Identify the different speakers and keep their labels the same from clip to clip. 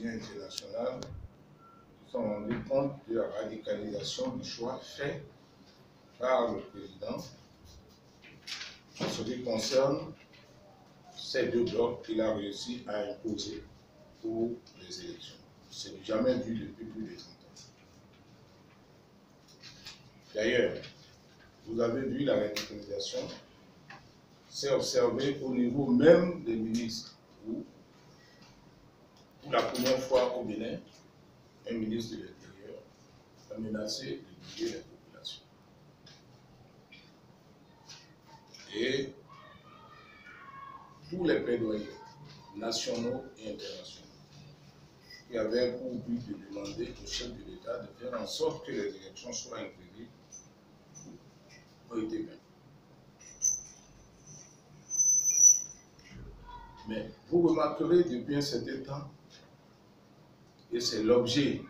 Speaker 1: opinion internationale se sont rendus compte de la radicalisation du choix fait par le président en ce qui concerne ces deux blocs qu'il a réussi à imposer pour les élections. C'est jamais vu depuis plus de 30 ans. D'ailleurs, vous avez vu la radicalisation s'est observée au niveau même des ministres, où pour la première fois au Bénin, un ministre de l'Intérieur a menacé de tuer la population. Et tous les plaidoyers nationaux et internationaux qui avaient pour but de demander au chef de l'État de faire en sorte que les élections soient inclusives ont été vains. Mais vous remarquerez depuis un certain temps, et c'est l'objet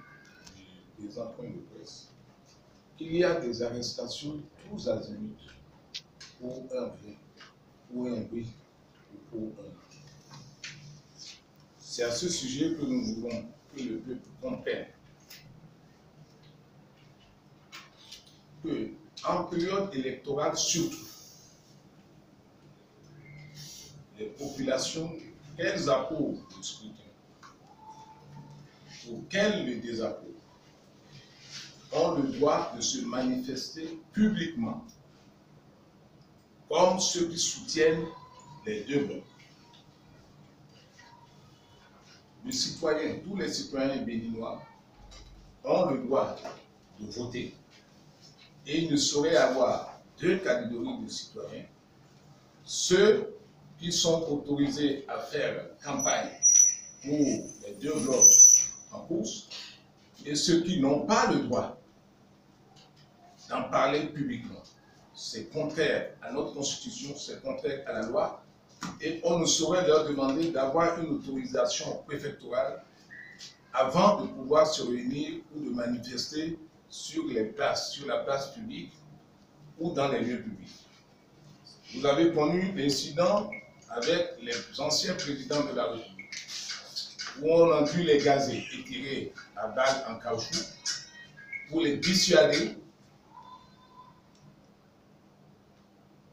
Speaker 1: des empreintes de presse, qu'il y a des arrestations tous azimuts pour un vrai, pour un oui ou pour un non. C'est à ce sujet que nous voulons que le peuple comprenne que, en période électorale surtout, les populations, qu'elles approuvent le scrutin ou qu'elles le désapprouvent, ont le droit de se manifester publiquement comme ceux qui soutiennent les deux blocs. Les citoyens, tous les citoyens béninois ont le droit de voter. Et il ne saurait y avoir deux catégories de citoyens. Ceux qui sont autorisés à faire campagne pour les deux blocs en course et ceux qui n'ont pas le droit d'en parler publiquement. C'est contraire à notre constitution, c'est contraire à la loi et on ne saurait leur demander d'avoir une autorisation préfectorale avant de pouvoir se réunir ou de manifester sur les places, sur la place publique ou dans les lieux publics. Vous avez connu l'incident avec les anciens présidents de la République, où on a dû les gazer et tirer à balles en caoutchouc pour les dissuader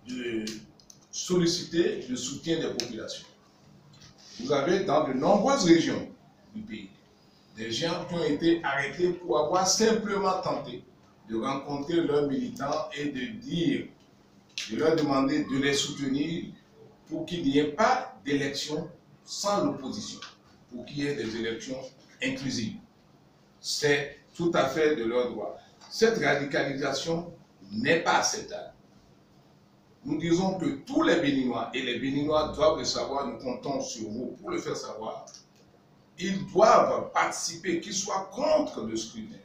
Speaker 1: de solliciter le soutien des populations. Vous avez dans de nombreuses régions du pays des gens qui ont été arrêtés pour avoir simplement tenté de rencontrer leurs militants et de leur demander de les soutenir pour qu'il n'y ait pas d'élection sans l'opposition, pour qu'il y ait des élections inclusives. C'est tout à fait de leur droit. Cette radicalisation n'est pas acceptable. Nous disons que tous les Béninois, et les Béninois doivent le savoir, nous comptons sur vous pour le faire savoir, ils doivent participer, qu'ils soient contre le scrutin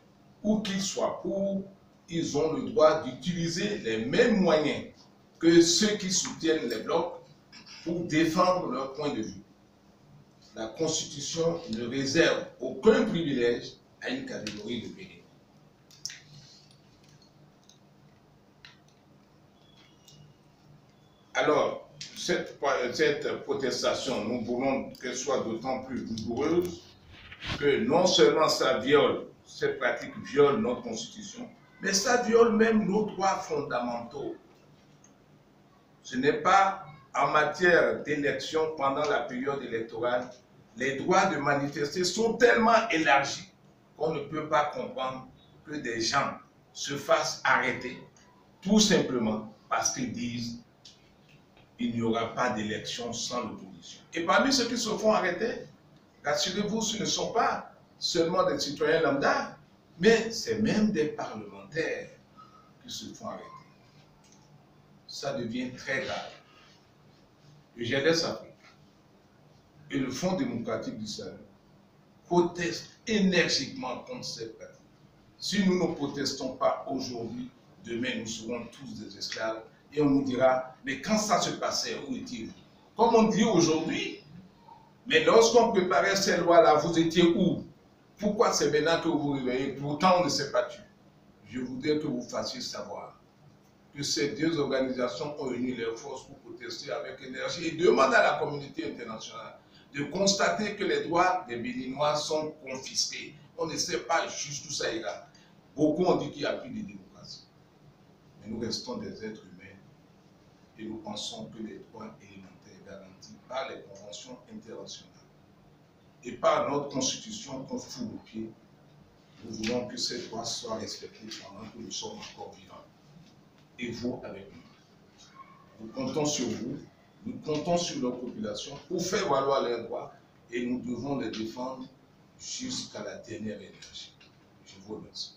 Speaker 1: ou qu'ils soient pour, ils ont le droit d'utiliser les mêmes moyens que ceux qui soutiennent les blocs pour défendre leur point de vue. La Constitution ne réserve aucun privilège à une catégorie de Béninois. Alors, cette protestation, nous voulons qu'elle soit d'autant plus vigoureuse que non seulement ça viole, cette pratique viole notre Constitution, mais ça viole même nos droits fondamentaux. Ce n'est pas en matière d'élection pendant la période électorale, les droits de manifester sont tellement élargis qu'on ne peut pas comprendre que des gens se fassent arrêter tout simplement parce qu'ils disent il n'y aura pas d'élection sans l'opposition. Et parmi ceux qui se font arrêter, rassurez-vous, ce ne sont pas seulement des citoyens lambda, mais c'est même des parlementaires qui se font arrêter. Ça devient très grave. Le GDS Afrique et le Fonds démocratique du Sahel protestent énergiquement contre cette pratique. Si nous ne protestons pas aujourd'hui, demain nous serons tous des esclaves et on nous dira, mais quand ça se passait, où étiez-vous? Comme on dit aujourd'hui, mais lorsqu'on préparait ces lois-là, vous étiez où? Pourquoi c'est maintenant que vous vous réveillez? Pourtant on ne s'est pas tué. Je voudrais que vous fassiez savoir que ces deux organisations ont uni leurs forces pour protester avec énergie et demandent à la communauté internationale de constater que les droits des Béninois sont confisqués. On ne sait pas juste où ça ira. Beaucoup ont dit qu'il n'y a plus de démocratie. Mais nous restons des êtres humains et nous pensons que les droits élémentaires garantis par les conventions internationales et par notre constitution qu'on fout au pied, nous voulons que ces droits soient respectés pendant que nous sommes encore vivants. Et vous avec nous. Nous comptons sur vous, nous comptons sur nos populations pour faire valoir leurs droits et nous devons les défendre jusqu'à la dernière énergie. Je vous remercie.